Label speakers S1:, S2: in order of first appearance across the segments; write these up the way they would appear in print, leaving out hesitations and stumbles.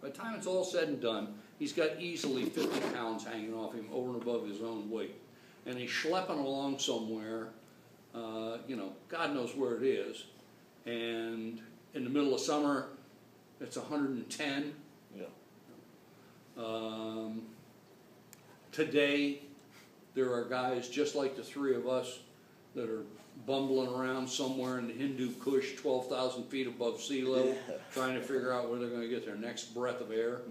S1: By the time it's all said and done, he's got easily 50 pounds hanging off him over and above his own weight. And he's schlepping along somewhere, you know, God knows where it is. And in the middle of summer, it's 110.
S2: Yeah.
S1: Today, there are guys just like the three of us that are bumbling around somewhere in the Hindu Kush, 12,000 feet above sea level, trying to figure out where they're going to get their next breath of air.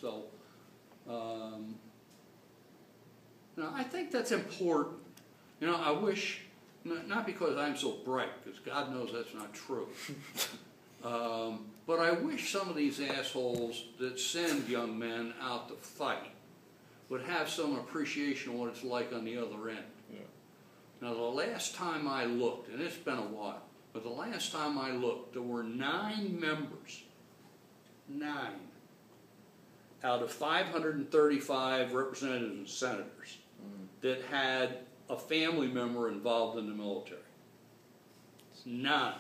S1: So, you know, I think that's important. You know, I wish, not because I'm so bright, because God knows that's not true, but I wish some of these assholes that send young men out to fight would have some appreciation of what it's like on the other end.
S2: Yeah.
S1: Now, the last time I looked, and it's been a while, but the last time I looked, there were 9 members, 9, out of 535 representatives and senators that had a family member involved in the military. It's 9.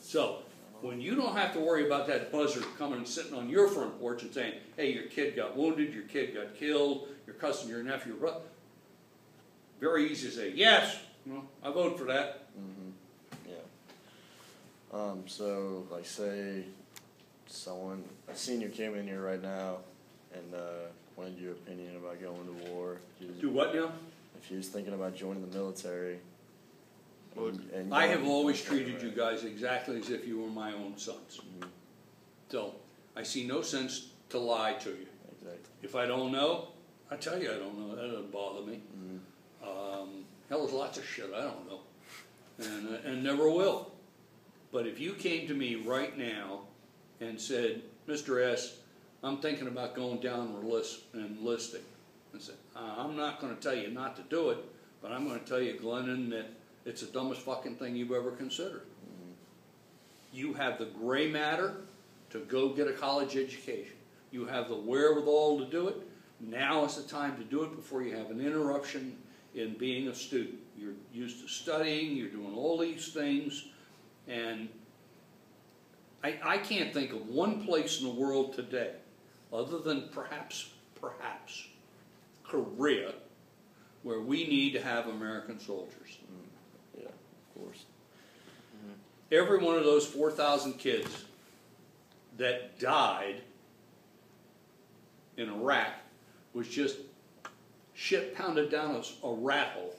S1: So, when you don't have to worry about that buzzard coming and sitting on your front porch and saying, hey, your kid got wounded, your kid got killed, your cousin, your nephew, your brother, very easy to say, yes, you know, I vote for that.
S2: Yeah. So, like, say a senior came in here right now and wanted your opinion about going to war.
S1: Do what now?
S2: If he was thinking about joining the military. And
S1: I have always treated you guys exactly as if you were my own sons. So, I see no sense to lie to you.
S2: Exactly.
S1: If I don't know, I tell you I don't know. That doesn't bother me. Hell, there's lots of shit I don't know, and never will. But if you came to me right now and said, Mr. S., I'm thinking about going down and enlisting, I said, I'm not going to tell you not to do it, but I'm going to tell you, Glennon, that it's the dumbest fucking thing you've ever considered. You have the gray matter to go get a college education. You have the wherewithal to do it. Now is the time to do it before you have an interruption in being a student. You're used to studying, you're doing all these things, and I can't think of one place in the world today, other than perhaps Korea, where we need to have American soldiers.
S2: Yeah, of course.
S1: Every one of those 4,000 kids that died in Iraq was just shit pounded down a rat hole.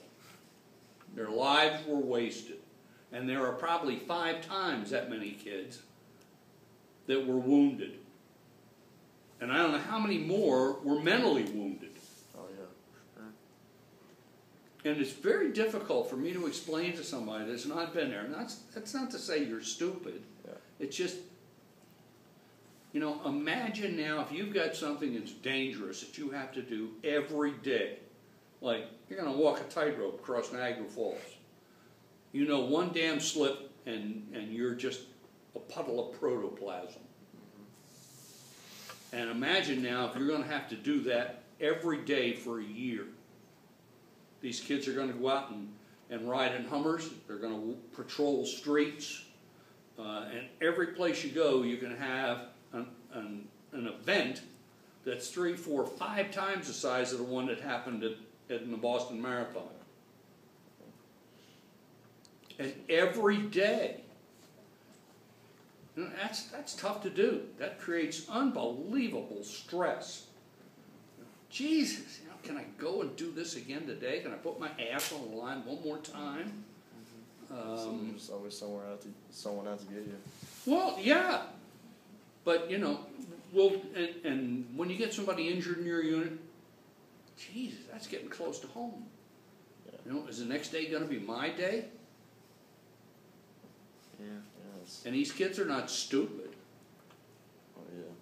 S1: Their lives were wasted. And there are probably 5 times that many kids that were wounded. And I don't know how many more were mentally wounded.
S2: Oh, yeah.
S1: And it's very difficult for me to explain to somebody that's not been there. And that's not to say you're stupid.
S2: Yeah.
S1: It's just, you know, imagine now if you've got something that's dangerous that you have to do every day. Like, you're going to walk a tightrope across Niagara Falls. You know, one damn slip and you're just a puddle of protoplasm. And imagine now if you're going to have to do that every day for a year. These kids are going to go out and ride in Hummers. They're going to patrol streets. And every place you go, you can have an event that's 3, 4, 5 times the size of the one that happened in the Boston Marathon. And every day. You know, that's tough to do. That creates unbelievable stress. Jesus, you know, can I go and do this again today? Can I put my ass on the line one more time?
S2: There's always someone out to get you.
S1: Well, yeah. But, you know, and when you get somebody injured in your unit, Jesus, that's getting close to home.
S2: Yeah.
S1: You know, is the next day going to be my day?
S2: Yeah. Yes.
S1: And these kids are not stupid.
S2: Oh, yeah.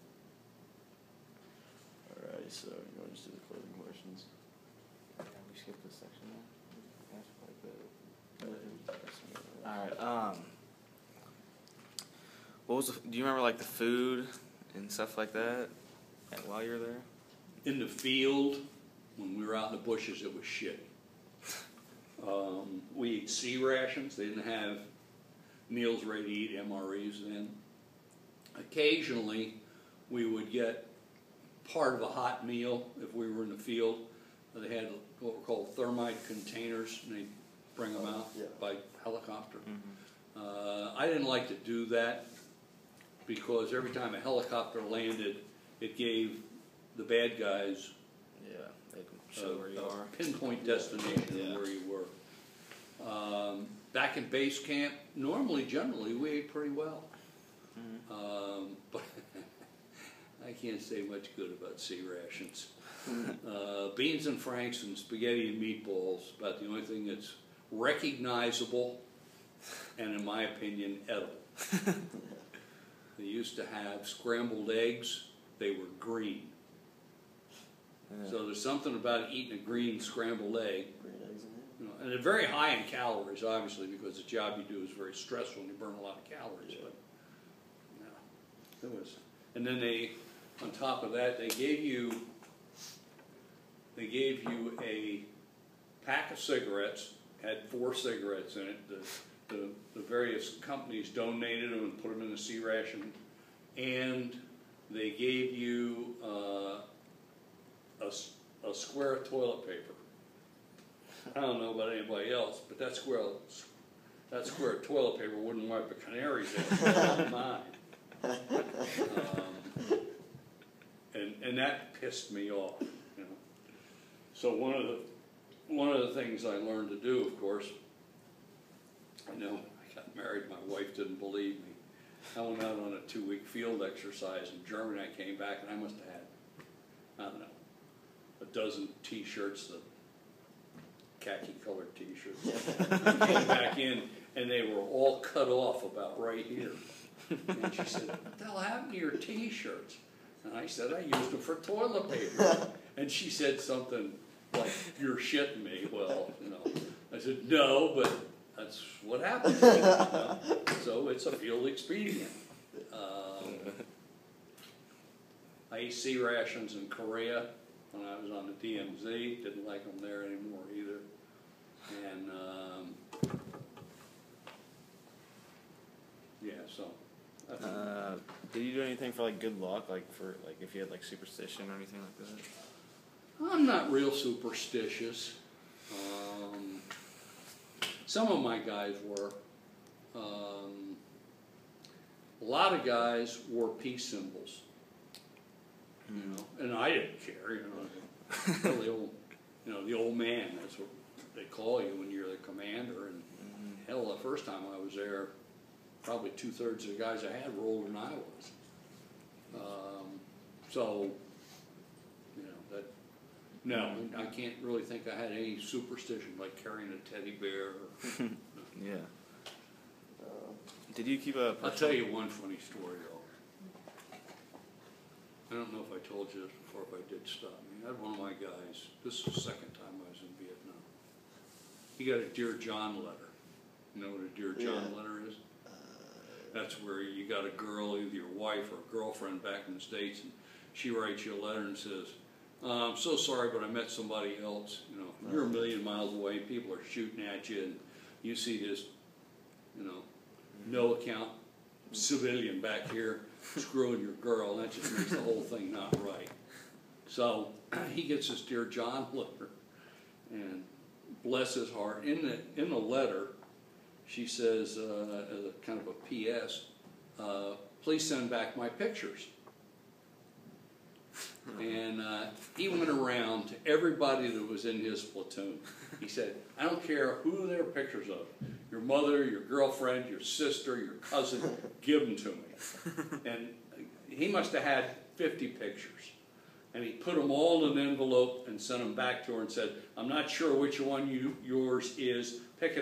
S2: Alright, so you want to just do the closing questions?
S3: Yeah, we skipped this section now. Alright, what was do you remember, like, the food and stuff like that while you were there?
S1: In the field, when we were out in the bushes, it was shit. We ate C rations. They didn't have meals ready to eat, MREs then. Occasionally, we would get part of a hot meal if we were in the field. They had what were called thermite containers, and they'd bring them out by helicopter. I didn't like to do that because every time a helicopter landed, it gave the bad guys
S3: they can show where you are.
S1: Pinpoint destination of where you were. Back in base camp, generally, we ate pretty well. But I can't say much good about sea rations. Beans and franks and spaghetti and meatballs, about the only thing that's recognizable and, in my opinion, edible. They used to have scrambled eggs. They were green. So there's something about eating a green scrambled egg. And they're very high in calories, obviously, because the job you do is very stressful and you burn a lot of calories. But it was. And then they, on top of that, they gave you a pack of cigarettes. Had 4 cigarettes in it. The various companies donated them and put them in the sea ration, and they gave you a square of toilet paper. I don't know about anybody else, but that square of toilet paper wouldn't wipe a canary's egg. Mine. And that pissed me off. You know. So one of the things I learned to do, of course, I got married. My wife didn't believe me. I went out on a 2-week field exercise in Germany. I came back and I must have had, I don't know, a dozen T-shirts, the khaki-colored T-shirts. I came back in and they were all cut off about right here. And she said, "What the hell happened to your T-shirts?" And I said, "I used them for toilet paper." And she said something like, "You're shitting me." Well, I said, "No, but that's what happens." So it's a field expedient. I ate sea rations in Korea when I was on the DMZ. Didn't like them there anymore either. And so.
S3: Did you do anything for like good luck, like if you had like superstition or anything like that?
S1: I'm not real superstitious. Some of my guys were. A lot of guys wore peace symbols, and I didn't care. The old man. That's what they call you when you're the commander. And hell, the first time I was there, probably 2/3 of the guys I had were older than I was. No, I can't really think I had any superstition like carrying a teddy bear.
S3: Yeah. Did you keep a...
S1: I'll tell you one funny story, though. I don't know if I told you this before, if I did stop me. I had one of my guys, this is the second time I was in Vietnam. He got a Dear John letter. You know what a Dear John letter is? That's where you got a girl, either your wife or a girlfriend back in the States, and she writes you a letter and says, "I'm so sorry, but I met somebody else. You're a million miles away, people are shooting at you, and you see this, no account civilian back here screwing your girl, and that just makes the whole thing not right." So he gets this Dear John letter, and bless his heart, in the letter, she says, as a kind of a P.S., "Please send back my pictures." And he went around to everybody that was in his platoon. He said, "I don't care who they're pictures of. Your mother, your girlfriend, your sister, your cousin, give them to me." And he must have had 50 pictures. And he put them all in an envelope and sent them back to her and said, "I'm not sure which one yours is. Pick it